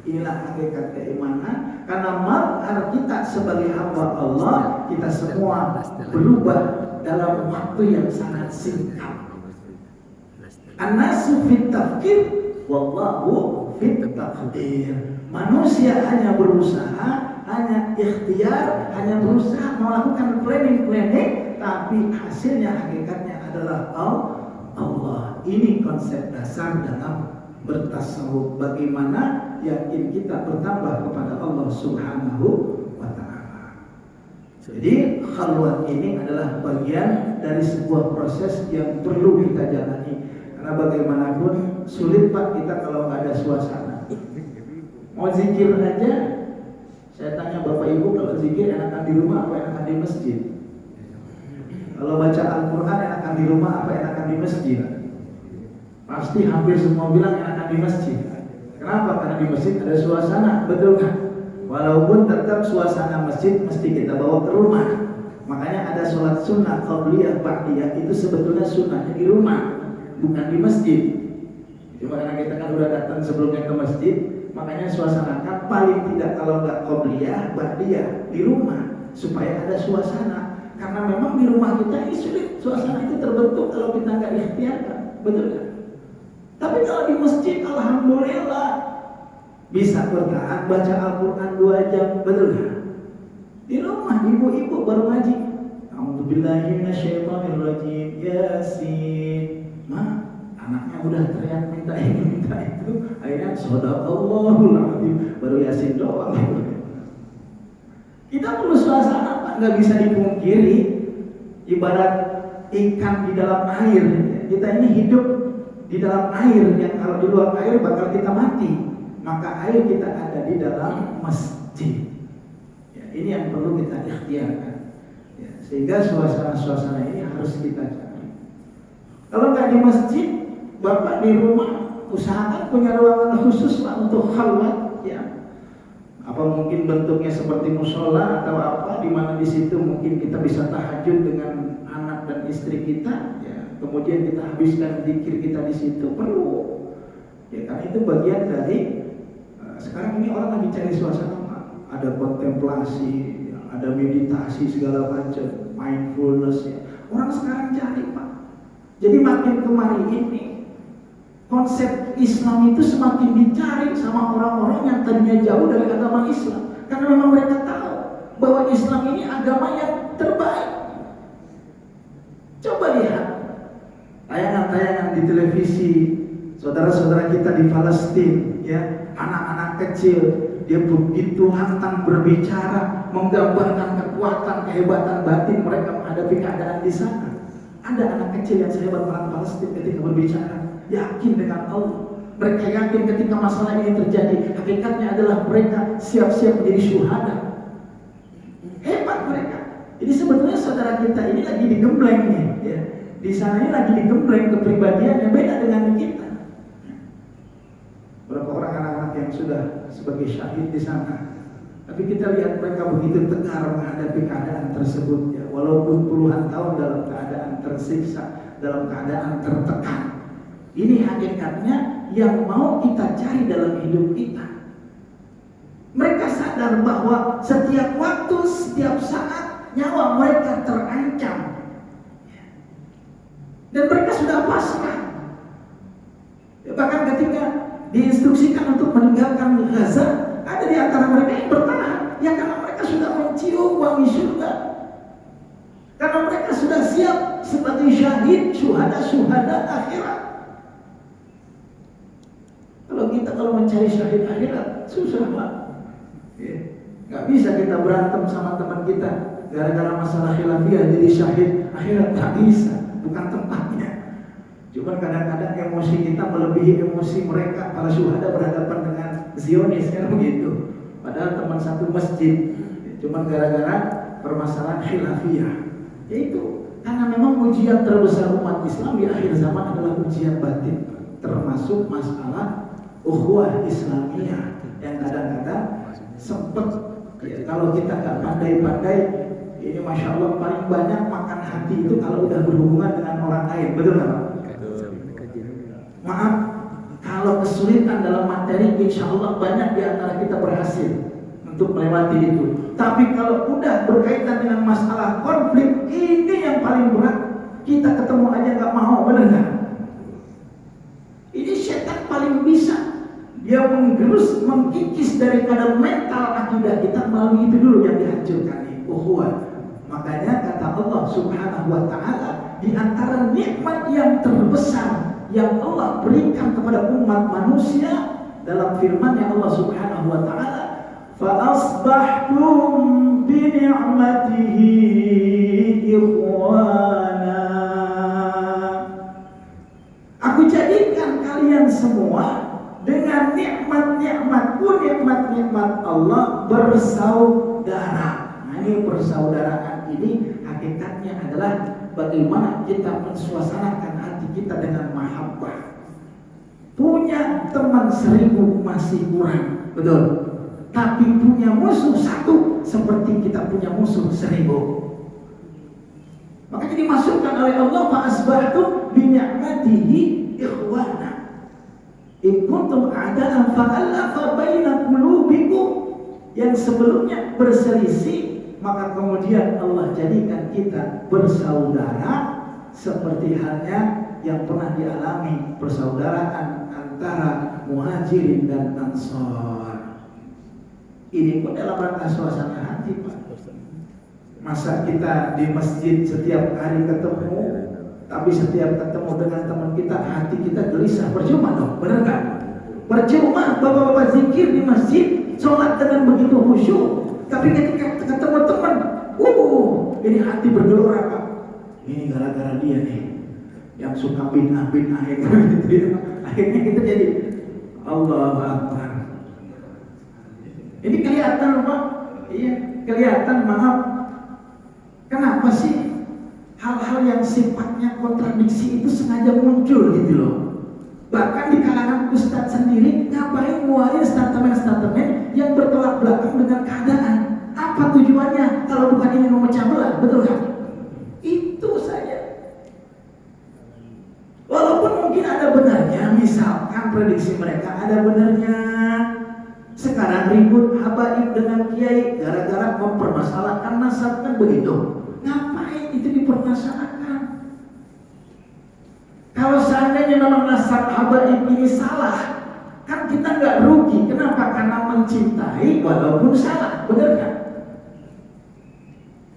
Inilah hakikat keimanan. Karena mazhar kita sebagai hamba Allah, kita semua berubah dalam waktu yang sangat singkat. An-nasu fit tafkir, wallahu fit taqdir. Manusia hanya berusaha, hanya ikhtiar, hanya berusaha melakukan planning, tapi hasilnya hakikatnya adalah Allah. Ini konsep dasar dalam bertasawuf, bagaimana yakin kita bertambah kepada Allah Subhanahu wa ta'ala. Jadi khalwat ini adalah bagian dari sebuah proses yang perlu kita jalani. Karena bagaimanapun sulit Pak kita kalau nggak ada suasana. Mau zikir aja, saya tanya Bapak Ibu, kalau zikir enakan di rumah apa enakan di masjid? Kalau baca Al-Quran enakan di rumah apa enakan di masjid? Pasti hampir semua bilang enakan di masjid. Kenapa? Karena di masjid ada suasana, betul kan? Walaupun tetap suasana masjid mesti kita bawa ke rumah. Makanya ada sholat sunnah, qabliyah, ba'diyah, itu sebetulnya sunnahnya di rumah, bukan di masjid. Cuma karena kita kan udah datang sebelumnya ke masjid, makanya suasanakan paling tidak kalau nggak qabliyah, ba'diyah di rumah supaya ada suasana. Karena memang di rumah kita ini sulit suasana itu terbentuk kalau kita nggak ikhtiarkan, betul kan? Tapi kalau di masjid, alhamdulillah bisa bertahan baca Al-Quran 2 jam, betul kan? Di rumah ibu-ibu baru ngaji, A'udzubillahi minasyaitonirrajim, Yasin. Anaknya udah teriak minta ini minta itu, akhirnya Shadaqallahul Azim, baru Yasin doang. Kita perlu suasana Pak, nggak bisa dipungkiri. Ibarat ikan di dalam air, kita ini hidup di dalam air yang kalau di luar air bakal kita mati. Maka air kita ada di dalam masjid. Ya, ini yang perlu kita ikhtiarkan. Ya, sehingga suasana-suasana ini harus kita cari. Kalau nggak di masjid, Bapak di rumah usahakan punya ruangan khusus lah untuk khalwat. Ya, apa mungkin bentuknya seperti musola atau apa, di mana di situ mungkin kita bisa tahajud dengan anak dan istri kita. Ya, kemudian kita habiskan zikir kita di situ, perlu. Ya, karena itu bagian dari sekarang ini orang lagi cari suasana, Pak. Ada kontemplasi, ya, ada meditasi segala macam, mindfulness ya. Orang sekarang cari, Pak. Jadi makin kemari ini konsep Islam itu semakin dicari sama orang-orang yang tadinya jauh dari agama Islam, karena memang mereka tahu bahwa Islam ini agama yang terbaik. Coba lihat tayangan-tayangan di televisi saudara-saudara kita di Palestina, ya, anak-anak kecil, dia begitu lantang berbicara, menggambarkan kekuatan, kehebatan batin mereka menghadapi keadaan di sana. Ada anak kecil yang sehebat orang Palestina ketika berbicara, yakin dengan Allah. Mereka yakin ketika masalah ini terjadi, hakikatnya adalah mereka siap-siap menjadi syuhada. Hebat mereka. Jadi sebetulnya saudara kita ini lagi digembleng nih, ya. Di sana ini lagi digembleng kepribadiannya beda dengan kita. Berapa orang anak-anak yang sudah sebagai syahid di sana, tapi kita lihat mereka begitu tegar menghadapi keadaan tersebut, ya. Walaupun puluhan tahun dalam keadaan tersiksa, dalam keadaan tertekan. Ini hakikatnya yang mau kita cari dalam hidup kita. Mereka sadar bahwa setiap waktu, setiap saat nyawa mereka terancam. Dan mereka sudah pasrah. Bahkan ketika diinstruksikan untuk meninggalkan Gaza, ada di antara mereka yang bertahan. Ya karena mereka sudah mencium wangi surga. Karena mereka sudah siap sebagai syahid, syuhada akhirat. Kalau mencari syahid akhirat susah, Pak. Ya. Gak bisa kita berantem sama teman kita gara-gara masalah khilafiyah jadi syahid akhirat, gak bisa, bukan tempatnya. Cuma kadang-kadang emosi kita melebihi emosi mereka. Para syuhada berhadapan dengan Zionis kan begitu. Padahal teman satu masjid. Cuma gara-gara permasalahan khilafiyah. Yaitu karena memang ujian terbesar umat Islam di akhir zaman adalah ujian batin, termasuk masalah ukhuwah Islamiyah yang kadang-kadang sempat, ya, kalau kita nggak pandai-pandai, ini masya Allah paling banyak makan hati itu kalau udah berhubungan dengan orang lain, betul nggak Pak? Maaf, kalau kesulitan dalam materi, insya Allah banyak di antara kita berhasil untuk melewati itu. Tapi kalau udah berkaitan dengan masalah konflik, ini yang paling berat. Kita ketemu aja nggak mau, benar nggak? Ini setan paling bisa. Dia menggerus, mengkikis daripada mental akidah kita melalui itu dulu yang dihancurkan nih. Makanya kata Allah Subhanahu wa Ta'ala, di antara nikmat yang terbesar yang Allah berikan kepada umat manusia dalam firman-Nya Allah Subhanahu wa Ta'ala, fa asbahtum bi ni'matihi ikhwana. Aku jadikan kalian semua dengan nikmat-nikmatku, nikmat-nikmat Allah bersaudara. Nah, ini persaudaraan ini hakikatnya adalah bagaimana kita mensuasanakan hati kita dengan mahabbah. Punya teman 1000 masih kurang, betul. Tapi punya musuh 1 seperti kita punya musuh 1000. Makanya dimasukkan oleh Allah, fa asbahtum bi ni'matihi ikhwana. In kuntum a'da'an fa'alafa baina qulubikum. Yang sebelumnya berselisih, maka kemudian Allah jadikan kita bersaudara, seperti halnya yang pernah dialami persaudaraan antara Muhajirin dan Ansor. Ini pun dalam rangka suasana hati, Pak. Masa kita di masjid setiap hari ketemu, tapi setiap ketemu dengan teman kita hati kita gelisah, percuma dong, benar kan? Percuma bapak-bapak zikir di masjid, sholat dengan begitu khusyuk, tapi ketika ketemu teman, ini hati bergelora, Pak. Ini gara-gara dia nih yang suka bid'ah-bid'ah gitu ya. Akhirnya kita jadi Allahu Akbar. Ini kelihatan, Pak. Iya, kelihatan, maaf. Kenapa sih hal-hal yang sifatnya kontradiksi itu sengaja muncul gitu loh? Bahkan di kalangan ustadz sendiri ngapain ngeluarin statement-statement yang bertolak belakang dengan keadaan? Apa tujuannya kalau bukan ingin memecah belah, betul kan? Itu saja. Walaupun mungkin ada benarnya, misalkan prediksi mereka ada benarnya. Sekarang ribut habaib dengan kiai gara-gara mempermasalahkan nasab, kan begitu? Ngapain itu dipermasalahkan? Kalau seandainya memang nasab habaib ini salah, kan kita nggak rugi. Kenapa? Karena mencintai walaupun salah, benar kan?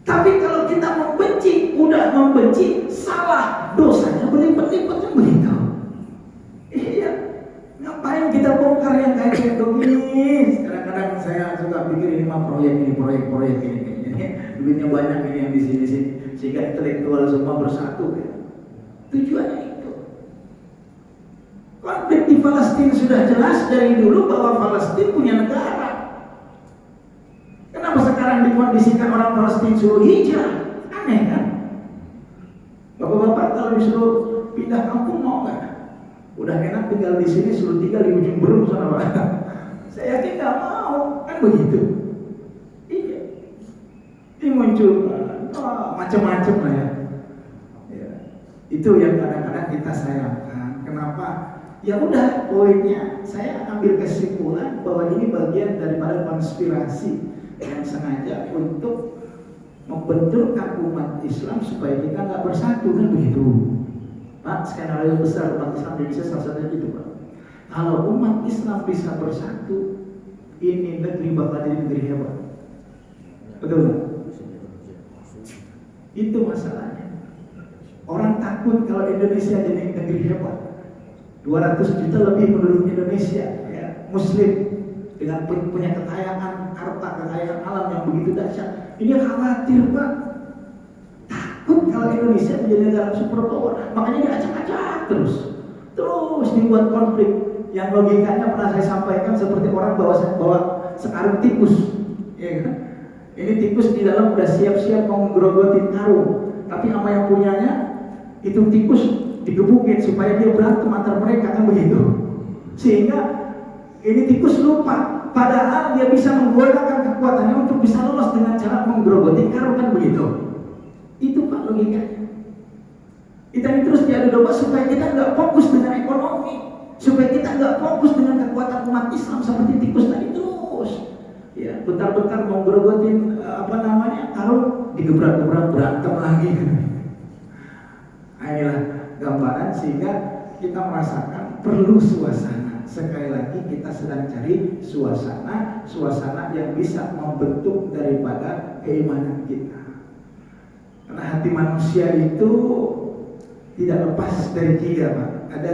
Tapi kalau kita membenci, udah membenci, salah, dosanya berlipat-lipat, kan begitu? Iya. Ngapain kita bongkar yang kayak begini? Kadang-kadang saya suka pikir ini mah proyek ini. Duitnya banyak ini yang di sini sehingga intelektual semua bersatu. Ya. Tujuannya itu. Konflik di Palestina sudah jelas dari dulu bahwa Palestina punya negara. Kenapa sekarang dikondisikan orang Palestina suruh hijrah? Aneh kan? Bapak-bapak kalau disuruh pindah kampung mau nggak? Udah enak tinggal di sini, suruh tinggal di ujung Berung sana, Pak. Saya yakin nggak mau, kan begitu. Iya. Ini muncul macam-macam lah ya. Ya. Itu yang kadang-kadang kita sayangkan. Kenapa? Ya udah, poinnya saya ambil kesimpulan bahwa ini bagian daripada konspirasi yang sengaja untuk membenturkan umat Islam supaya kita nggak bersatu, kan begitu. Pak, skenario besar umat Islam di Indonesia salah satunya itu, Pak. Kalau umat Islam bisa bersatu, ini negeri bakal jadi negeri hebat. Betul nggak? Itu masalahnya. Orang takut kalau Indonesia jadi negeri hebat. 200 juta lebih penduduk Indonesia, ya, Muslim dengan punya kekayaan harta, kekayaan alam yang begitu dahsyat. Ini khawatir, Pak. Takut kalau Indonesia menjadi negara superpower, makanya diacak-acak terus dibuat konflik. Yang logikanya pernah saya sampaikan seperti orang bawa sekarung tikus, ya kan? Ini tikus di dalam udah siap-siap mau ngerogotin karung, tapi sama yang punyanya itu tikus digebukin supaya dia berantem antar mereka, kan begitu? Sehingga ini tikus lupa, padahal dia bisa menggunakan kekuatannya untuk bisa lolos dengan cara menggerogoti karung, kan begitu? Itu Pak logikanya. Kita ini terus diadu domba supaya kita nggak fokus dengan ekonomi. supaya kita nggak fokus dengan kekuatan umat Islam seperti tikus tadi terus. Ya, bentar-bentar mau berebutin karung digebrak-gebrak berantem lagi. Nah, inilah gambaran sehingga kita merasakan perlu suasana. Sekali lagi kita sedang cari suasana yang bisa membentuk daripada keimanan kita. Karena hati manusia itu tidak lepas dari 3, Pak. Ada